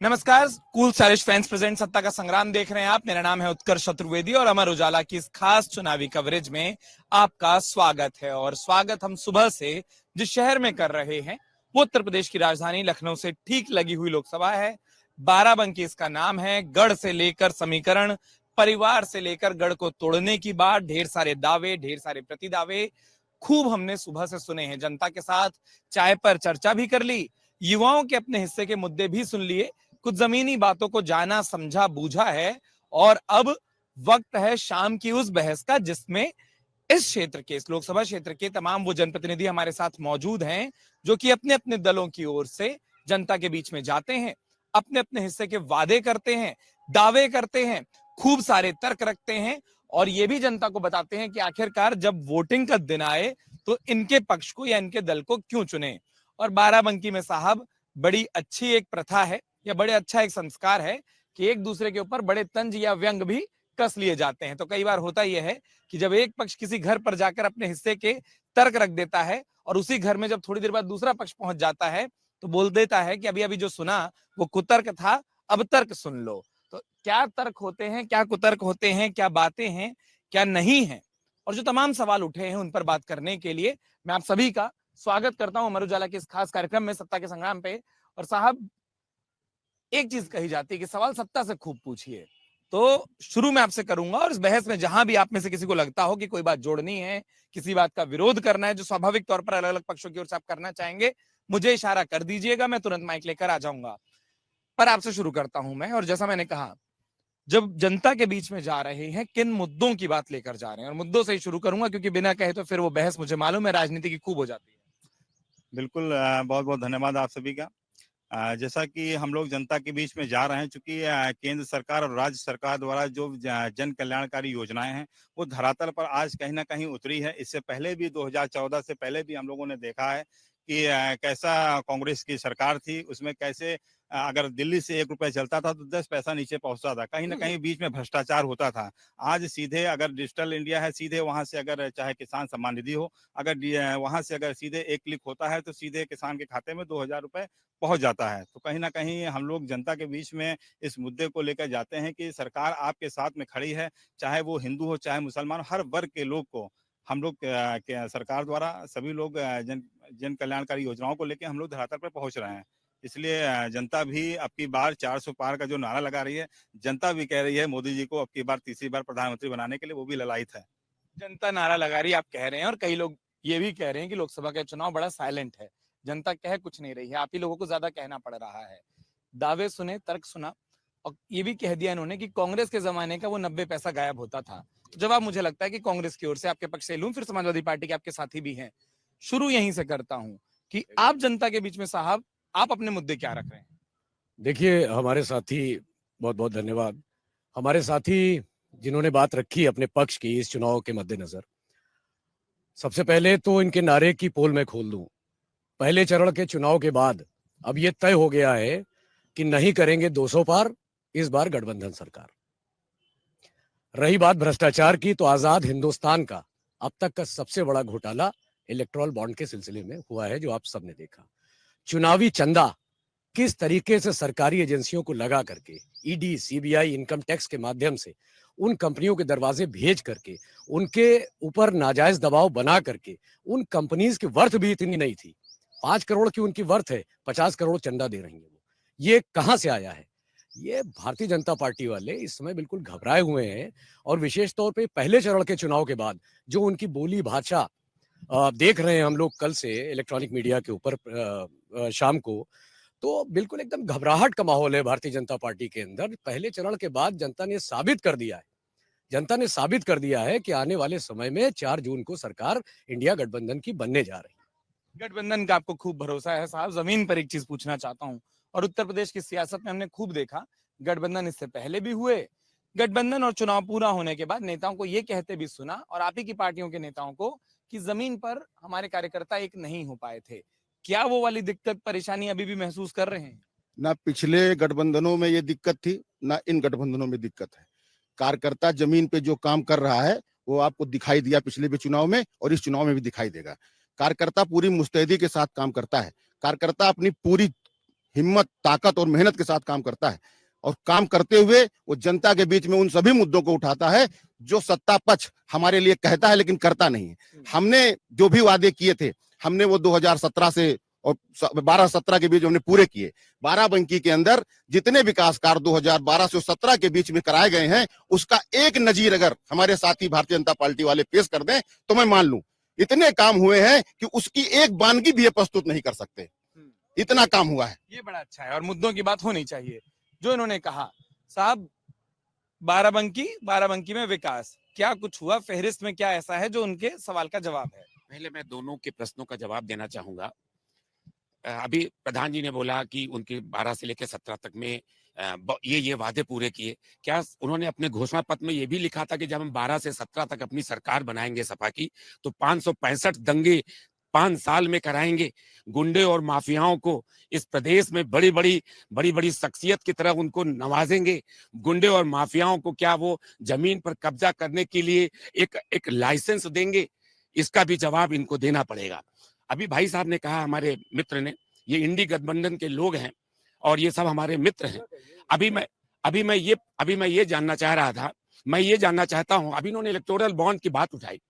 नमस्कार, cool stylish fans present सत्ता का संग्राम देख रहे हैं आप। मेरा नाम है उत्कर्ष चतुर्वेदी और अमर उजाला की इस खास चुनावी कवरेज में आपका स्वागत है। और स्वागत हम सुबह से जिस शहर में कर रहे हैं वो उत्तर प्रदेश की राजधानी लखनऊ से ठीक लगी हुई लोकसभा है। बाराबंकी इसका नाम है। गढ़ से लेकर समीकरण, परिवार से लेकर गढ़ को तोड़ने की बात, ढेर सारे दावे, ढेर सारे प्रतिदावे खूब हमने सुबह से सुने हैं। जनता के साथ चाय पर चर्चा भी कर ली, युवाओं के अपने हिस्से के मुद्दे भी सुन लिए, कुछ जमीनी बातों को जाना समझा बूझा है। और अब वक्त है शाम की उस बहस का जिसमें इस क्षेत्र के, इस लोकसभा क्षेत्र के तमाम वो जनप्रतिनिधि हमारे साथ मौजूद हैं जो कि अपने अपने दलों की ओर से जनता के बीच में जाते हैं, अपने अपने हिस्से के वादे करते हैं, दावे करते हैं, खूब सारे तर्क रखते हैं और ये भी जनता को बताते हैं कि आखिरकार जब वोटिंग का दिन आए तो इनके पक्ष को या इनके दल को क्यों चुने। और बाराबंकी में साहब बड़ी अच्छी एक प्रथा है या बड़े अच्छा एक संस्कार है कि एक दूसरे के ऊपर बड़े तंज या व्यंग भी कस लिए जाते हैं। तो कई बार होता यह है कि जब एक पक्ष किसी घर पर जाकर अपने हिस्से के तर्क रख देता है और उसी घर में जब थोड़ी देर बाद दूसरा पक्ष पहुंच जाता है तो बोल देता है कि अभी अभी जो सुना वो कुतर्क था, अब तर्क सुन लो। तो क्या तर्क होते हैं, क्या कुतर्क होते हैं, क्या बातें हैं, क्या नहीं है, और जो तमाम सवाल उठे हैं उन पर बात करने के लिए मैं आप सभी का स्वागत करता हूं अमर उजाला के इस खास कार्यक्रम में सत्ता के संग्राम पे। और साहब, एक चीज कही जाती है कि सवाल सत्ता से खूब पूछिए, तो शुरू में आपसे करूंगा और इस बहस में जहां भी आप में से किसी को लगता हो कि कोई बात जोड़नी है, किसी बात का विरोध करना है जो स्वाभाविक तौर पर अलग अलग पक्षों की ओर से आप करना चाहेंगे, मुझे इशारा कर दीजिएगा, मैं तुरंत माइक लेकर आ जाऊंगा। पर आपसे शुरू करता हूं मैं। और जैसा मैंने कहा, जब जनता के बीच में जा रहे हैं किन मुद्दों की बात लेकर जा रहे हैं, और मुद्दों से ही शुरू करूंगा क्योंकि बिना कहे तो फिर वो बहस मुझे मालूम है राजनीति की खूब हो जाती है। बिल्कुल, बहुत बहुत धन्यवाद आप सभी का। जैसा कि हम लोग जनता के बीच में जा रहे हैं, चूंकि केंद्र सरकार और राज्य सरकार द्वारा जो जन कल्याणकारी योजनाएं हैं वो धरातल पर आज कहीं ना कहीं उतरी है। इससे पहले भी 2014 से पहले भी हम लोगों ने देखा है कि कैसा कांग्रेस की सरकार थी, उसमें कैसे अगर दिल्ली से 1 रुपया चलता था तो 10 पैसा नीचे पहुंचता था, कहीं ना कहीं बीच में भ्रष्टाचार होता था। आज सीधे अगर डिजिटल इंडिया है, सीधे वहां से अगर चाहे किसान सम्मान निधि हो, अगर वहां से अगर सीधे एक क्लिक होता है तो सीधे किसान के खाते में 2,000 रुपए पहुंच जाता है। तो कहीं ना कहीं हम लोग जनता के बीच में इस मुद्दे को लेकर जाते हैं कि सरकार आपके साथ में खड़ी है, चाहे वो हिंदू हो चाहे मुसलमान, हर वर्ग के लोग को हम लोग सरकार द्वारा सभी लोग जन कल्याणकारी योजनाओं को लेकर हम लोग धरातल पर पहुंच रहे हैं। इसलिए जनता भी अब की बार 400 पार का जो नारा लगा रही है, जनता भी कह रही है मोदी जी को अब की बार तीसरी बार प्रधानमंत्री बनाने के लिए वो भी ललायत है। जनता नारा लगा रही है आप कह रहे हैं, और कई लोग ये भी कह रहे हैं कि लोकसभा का चुनाव बड़ा साइलेंट है, जनता कह कुछ नहीं रही है, आप ही लोगों को ज्यादा कहना पड़ रहा है। दावे सुने, तर्क सुना, और ये भी कह दिया इन्होंने कि कांग्रेस के जमाने का वो 90 पैसा गायब होता था। तो जवाब मुझे लगता है कि कांग्रेस की ओर से आपके पक्ष से लूं, फिर समाजवादी पार्टी के आपके साथी भी हैं, शुरू यहीं से करता हूं कि आप जनता के बीच में साहब आप अपने मुद्दे क्या रख रहे हैं। देखिए, हमारे साथी, बहुत बहुत धन्यवाद। हमारे साथी जिन्होंने बात रखी अपने पक्ष की इस चुनाव के मद्देनजर, सबसे पहले तो इनके नारे की पोल मैं खोल दूं। पहले चरण के चुनाव के बाद अब ये तय हो गया है कि नहीं करेंगे 200 पार इस बार गठबंधन सरकार। रही बात भ्रष्टाचार की, तो आजाद हिंदुस्तान का अब तक का सबसे बड़ा घोटाला इलेक्टोरल बॉन्ड के सिलसिले में हुआ है, जो आप सबने देखा। चुनावी चंदा किस तरीके से सरकारी एजेंसियों को लगा करके, ईडी, सीबीआई, इनकम टैक्स के माध्यम से उन कंपनियों के दरवाजे भेज करके उनके ऊपर नाजायज दबाव बना करके, उन कंपनीज की वर्थ भी इतनी नहीं थी, 5 करोड़ की उनकी वर्थ है, 50 करोड़ चंदा दे रही है वो। ये कहां से आया है? ये भारतीय जनता पार्टी वाले इस समय बिल्कुल घबराए हुए हैं। और विशेष तौर पे पहले चरण के चुनाव के बाद जो उनकी बोली भाषा देख रहे हैं हम लोग कल से इलेक्ट्रॉनिक मीडिया के ऊपर शाम को, तो बिल्कुल एकदम घबराहट का माहौल है भारतीय जनता पार्टी के अंदर। पहले चरण के बाद जनता ने साबित कर दिया है, जनता ने साबित कर दिया है कि आने वाले समय में 4 जून को सरकार इंडिया गठबंधन की बनने जा रही है। गठबंधन का आपको खूब भरोसा है साहब। जमीन पर एक चीज पूछना चाहता हूं, और उत्तर प्रदेश की सियासत में हमने खूब देखा, गठबंधन इससे पहले भी हुए, गठबंधन और चुनाव पूरा होने के बाद नेताओं को ये कहते भी सुना, और आप ही की पार्टियों के नेताओं को, कि जमीन पर हमारे कार्यकर्ता एक नहीं हो पाए थे। क्या वो वाली दिक्कत परेशानी अभी भी महसूस कर रहे हैं? ना पिछले गठबंधनों में ये दिक्कत थी, ना इन गठबंधनों में दिक्कत है। कार्यकर्ता जमीन पे जो काम कर रहा है वो आपको दिखाई दिया पिछले भी चुनाव में और इस चुनाव में भी दिखाई देगा। कार्यकर्ता पूरी मुस्तैदी के साथ काम करता है। कार्यकर्ता अपनी पूरी हिम्मत, ताकत और मेहनत के साथ काम करता है और काम करते हुए वो जनता के बीच में उन सभी मुद्दों को उठाता है जो सत्ता पक्ष हमारे लिए कहता है लेकिन करता नहीं है। हमने जो भी वादे किए थे हमने वो 2017 से और 12-17 के बीच हमने पूरे किए। बाराबंकी के अंदर जितने विकास कार्य 2012 से 17 के बीच में कराए गए हैं उसका एक नजीर अगर हमारे साथी भारतीय जनता पार्टी वाले पेश कर दें तो मैं मान लूं। इतने काम हुए हैं कि उसकी एक वानगी भी ये प्रस्तुत नहीं कर सकते, इतना काम हुआ है। ये बड़ा अच्छा है और मुद्दों की बात होनी चाहिए। जो इन्होंने कहा साहब, बाराबंकी में विकास क्या कुछ हुआ, फहरिस्त में क्या ऐसा है जो उनके सवाल का जवाब है? पहले मैं दोनों के प्रश्नों का जवाब देना चाहूंगा। अभी प्रधान जी ने बोला कि उनके 12 से लेकर 17 तक में ये वादे पूरे किए। क्या उन्होंने अपने घोषणा पत्र में ये भी लिखा था कि जब हम 12 से 17 तक अपनी सरकार बनाएंगे सपा की तो 565 दंगे 5 साल में कराएंगे, गुंडे और माफियाओं को इस प्रदेश में बड़ी बड़ी शख्सियत की तरह उनको नवाजेंगे, गुंडे और माफियाओं को क्या वो जमीन पर कब्जा करने के लिए एक लाइसेंस देंगे? इसका भी जवाब इनको देना पड़ेगा। अभी भाई साहब ने कहा, हमारे मित्र ने, ये इंडी गठबंधन के लोग हैं और ये सब हमारे मित्र हैं। अभी मैं ये जानना चाह रहा था, मैं ये जानना चाहता हूं, अभी इन्होंने इलेक्टोरल बॉन्ड की बात उठाई।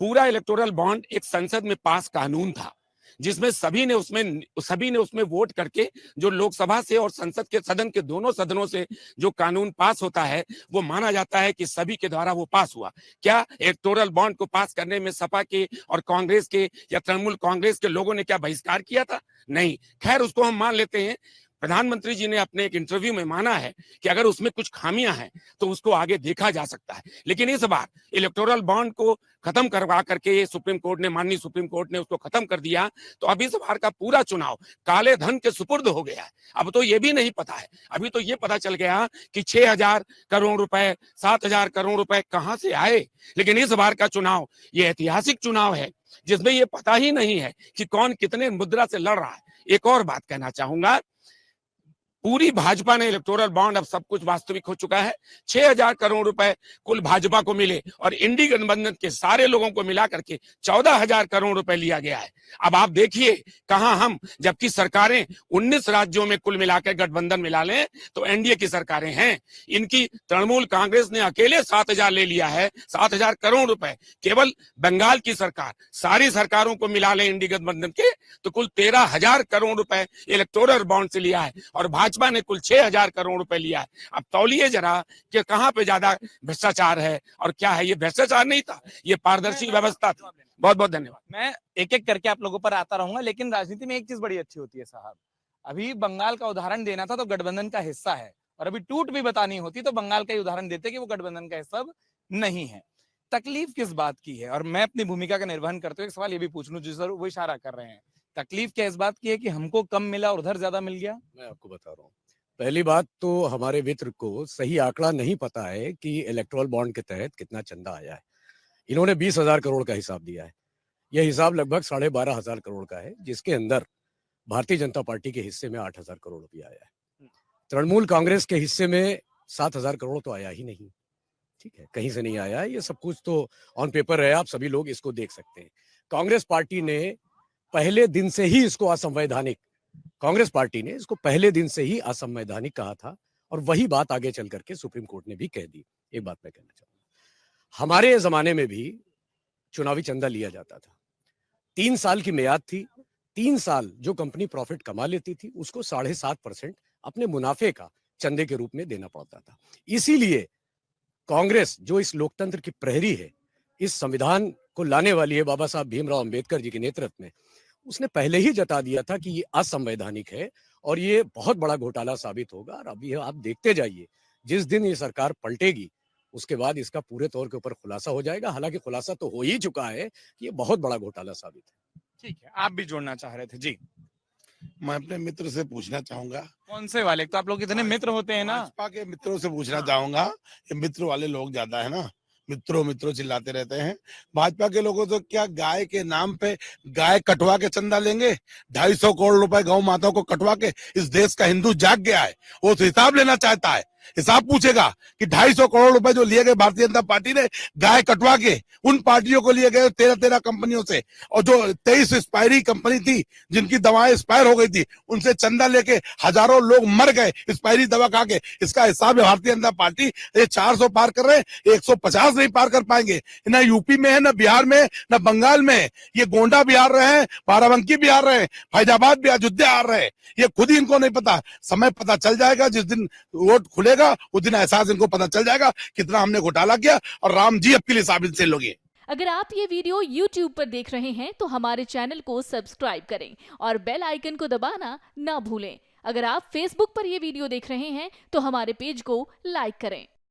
पूरा इलेक्टोरल बॉन्ड एक संसद में पास कानून था जिसमें सभी ने उसमें वोट करके जो लोकसभा से और संसद के सदन के दोनों सदनों से जो कानून पास होता है वो माना जाता है कि सभी के द्वारा वो पास हुआ। क्या इलेक्टोरल बॉन्ड को पास करने में सपा के और कांग्रेस के या तृणमूल कांग्रेस के लोगों ने क्या बहिष्कार किया था? नहीं। खैर, उसको हम मान लेते हैं। प्रधानमंत्री जी ने अपने एक इंटरव्यू में माना है कि अगर उसमें कुछ खामियां हैं तो उसको आगे देखा जा सकता है। लेकिन इस बार इलेक्टोरल बॉन्ड को खत्म करवा करके माननीय सुप्रीम कोर्ट ने उसको खत्म कर दिया, तो अभी इस बार का पूरा चुनाव काले धन के सुपुर्द हो गया है। अब तो ये भी नहीं पता है, अभी तो ये पता चल गया कि 6,000 करोड़ रुपए 7,000 करोड़ रुपए कहां से आए। लेकिन इस बार का चुनाव ये ऐतिहासिक चुनाव है जिसमें ये पता ही नहीं है कि कौन कितने मुद्रा से लड़ रहा है। एक और बात कहना चाहूंगा, पूरी भाजपा ने इलेक्टोरल बॉन्ड, अब सब कुछ वास्तविक हो चुका है। 6,000 करोड़ रुपए कुल भाजपा को मिले और इंडी गठबंधन के सारे लोगों को मिला करके 14,000 करोड़ रुपए लिया गया है। अब आप देखिए कहां हम, जबकि सरकारें 19 राज्यों में कुल मिलाकर गठबंधन मिला लें तो एनडीए की सरकारें हैं। इनकी तृणमूल कांग्रेस ने अकेले 7,000 ले लिया है, 7,000 करोड़ रुपए। केवल बंगाल की सरकार, सारी सरकारों को मिला ले इंडी गठबंधन के तो कुल 13,000 करोड़ रुपए इलेक्टोरल बॉन्ड से लिया है और भाजपा ने कुल 6,000 करोड़ रुपए लिया है। अब तौलिए जरा कि कहां पे ज्यादा भ्रष्टाचार है और क्या है। ये भ्रष्टाचार नहीं था, ये पारदर्शी व्यवस्था थी। बहुत बहुत धन्यवाद। मैं एक एक करके आप लोगों पर आता रहूंगा, लेकिन राजनीति में एक चीज बड़ी अच्छी होती है साहब, अभी बंगाल का उदाहरण देना था तो गठबंधन का हिस्सा है, और अभी टूट भी बतानी होती तो बंगाल का ही उदाहरण देते कि वो गठबंधन का हिस्सा नहीं है। तकलीफ किस बात की है? और मैं अपनी भूमिका का निर्वहन करते हुए एक सवाल ये भी पूछ लूं, जिस पर वो इशारा कर रहे हैं, तकलीफ क्या इस बात की है कि हमको कम मिला और उधर ज्यादा मिल गया? मैं आपको बता रहा हूँ। पहली बात तो हमारे मित्र को सही आंकड़ा नहीं पता है कि इलेक्टोरल बॉन्ड के तहत कितना चंदा आया है। इन्होंने 20,000 करोड़ का हिसाब दिया है। यह हिसाब लगभग 12,500 करोड़ का है, जिसके अंदर भारतीय जनता पार्टी के हिस्से में 8,000 करोड़ रुपया आया है। तृणमूल कांग्रेस के हिस्से में 7,000 करोड़ तो आया ही नहीं। ठीक है, कहीं से नहीं आया। ये सब कुछ तो ऑन पेपर है, आप सभी लोग इसको देख सकते हैं। कांग्रेस पार्टी ने पहले दिन से ही इसको असंवैधानिक असंवैधानिक कहा था और वही बात आगे चल करके सुप्रीम कोर्ट ने भी कह दी। एक बात मैं कहना चाहूंगा, हमारे जमाने में भी चुनावी चंदा लिया जाता था। 3 साल की मियाद थी। 3 साल जो कंपनी प्रॉफिट कमा लेती थी उसको 7.5% अपने मुनाफे का चंदे के रूप में देना पड़ता था। इसीलिए कांग्रेस, जो इस लोकतंत्र की प्रहरी है, इस संविधान को लाने वाली है बाबा साहब भीमराव अंबेडकर जी के नेतृत्व में, उसने पहले ही जता दिया था कि ये असंवैधानिक है और ये बहुत बड़ा घोटाला साबित होगा। और अभी आप देखते जाइए, जिस दिन ये सरकार पलटेगी उसके बाद इसका पूरे तौर के ऊपर खुलासा हो जाएगा। हालांकि खुलासा तो हो ही चुका है कि ये बहुत बड़ा घोटाला साबित है। ठीक है, आप भी जोड़ना चाह रहे थे जी। मैं अपने मित्र से पूछना चाहूंगा। कौन से वाले? तो आप लोग इतने मित्र होते हैं ना। भाजपा के मित्रों से पूछना चाहूंगा। ये मित्र वाले लोग ज्यादा है ना, मित्रों चिल्लाते रहते हैं। भाजपा के लोगों तो क्या गाय के नाम पे गाय कटवा के चंदा लेंगे? 250 करोड़ रुपए गौ माताओं को कटवा के इस देश का हिंदू जाग गया है, वो तो हिसाब लेना चाहता है। हिसाब पूछेगा कि 250 करोड़ रुपए जो लिए गए भारतीय जनता पार्टी ने गाय कटवा के उन पार्टियों को लिए गए 13 कंपनियों से, और जो 23 एक्सपायरी कंपनी थी जिनकी दवाएं एक्सपायर हो गई थी उनसे चंदा लेके हजारों लोग मर गए एक्सपायरी दवा खा के। इसका हिसाब है भारतीय जनता पार्टी। ये 400 पार कर रहे हैं, 150 नहीं पार कर पाएंगे। ना यूपी में है, ना बिहार में, ना बंगाल में है। ये गोंडा बिहार रहे हैं, बाराबंकी बिहार रहे हैं, फैजाबाद भी अयोध्या आ रहे हैं। ये खुद ही इनको नहीं पता। समय पता चल जाएगा, जिस दिन वोट खुलेगा उस दिन एहसास इनको पता चल जाएगा कितना हमने घोटाला किया, और राम जी अब के लिए साबित से लोग। अगर आप ये वीडियो YouTube पर देख रहे हैं तो हमारे चैनल को सब्सक्राइब करें और बेल आइकन को दबाना ना भूलें। अगर आप Facebook पर ये वीडियो देख रहे हैं तो हमारे पेज को लाइक करें।